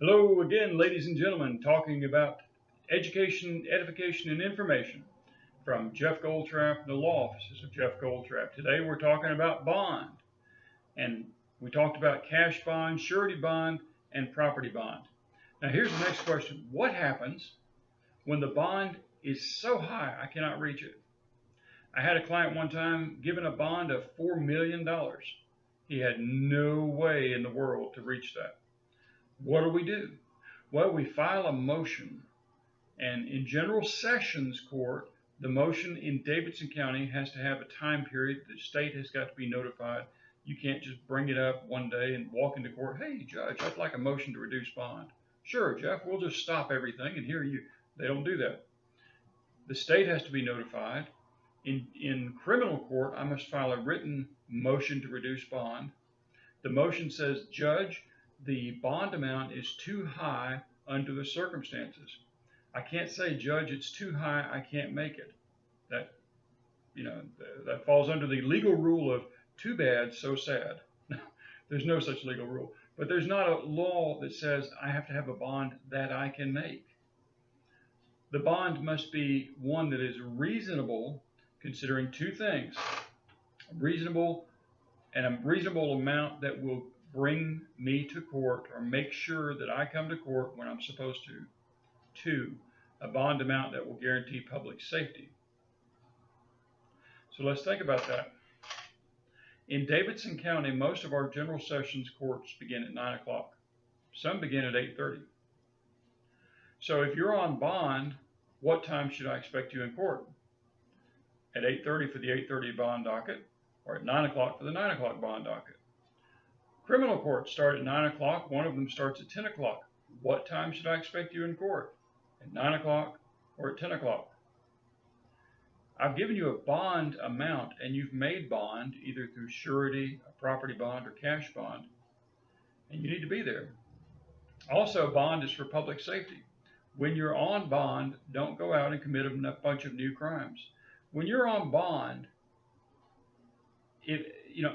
Hello again, ladies and gentlemen, talking about education, edification, and information from Jeff Goldtrap, the law offices of Jeff Goldtrap. Today we're talking about bond, and we talked about cash bond, surety bond, and property bond. Now here's the next question. What happens when the bond is so high I cannot reach it? I had a client one time given a bond of $4 million. He had no way in the world to reach that. What do? Well, we file a motion, and in general sessions court, the motion in Davidson County has to have a time period. The state has got to be notified. You can't just bring it up one day and walk into court. Hey, judge, I'd like a motion to reduce bond. Sure, Jeff, we'll just stop everything and hear you. They don't do that. The state has to be notified. In criminal court, I must file a written motion to reduce bond. The motion says, Judge, the bond amount is too high under the circumstances. I can't say, Judge, it's too high, I can't make it. That, that falls under the legal rule of too bad, so sad. There's no such legal rule. But there's not a law that says I have to have a bond that I can make. The bond must be one that is reasonable, considering two things. A reasonable amount that will bring me to court or make sure that I come to court when I'm supposed to. Two, a bond amount that will guarantee public safety. So let's think about that. In Davidson County, most of our general sessions courts begin at 9 o'clock. Some begin at 8:30. So if you're on bond, what time should I expect you in court? At 8:30 for the 8:30 bond docket, or at 9 o'clock for the 9 o'clock bond docket. Criminal courts start at 9 o'clock. One of them starts at 10 o'clock. What time should I expect you in court? At 9 o'clock or at 10 o'clock? I've given you a bond amount, and you've made bond either through surety, a property bond, or cash bond, and you need to be there. Also, bond is for public safety. When you're on bond, don't go out and commit a bunch of new crimes. When you're on bond,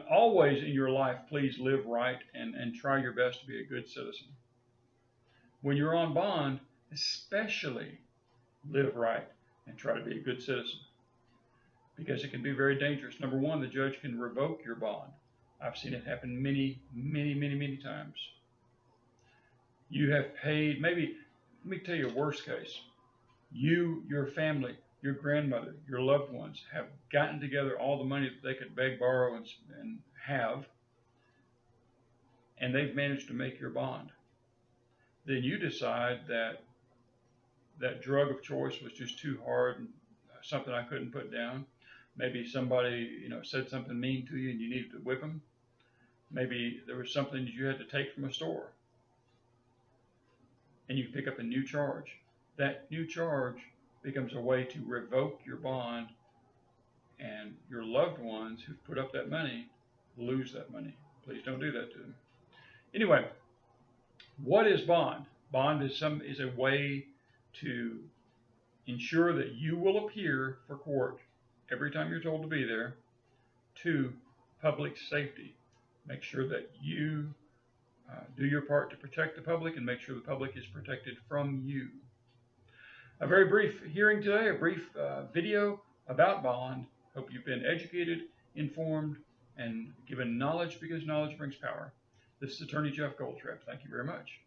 always in your life, please live right and try your best to be a good citizen. When you're on bond, especially live right and try to be a good citizen, because it can be very dangerous. Number one, the judge can revoke your bond. I've seen it happen many, many, many, many times. You have paid, maybe, let me tell you a worst case. You, your family, your grandmother, your loved ones have gotten together all the money that they could beg, borrow, and have, and they've managed to make your bond. Then you decide that that drug of choice was just too hard and something I couldn't put down. Maybe somebody, said something mean to you and you needed to whip them. Maybe there was something that you had to take from a store, and you pick up a new charge. That new charge becomes a way to revoke your bond, and your loved ones who put up that money lose that money. Please don't do that to them. Anyway, what is bond? Bond is a way to ensure that you will appear for court every time you're told to be there. Two, public safety. Make sure that you do your part to protect the public and make sure the public is protected from you. A very brief hearing today, a brief video about bond. Hope you've been educated, informed, and given knowledge, because knowledge brings power. This is Attorney Jeff Goldtrap. Thank you very much.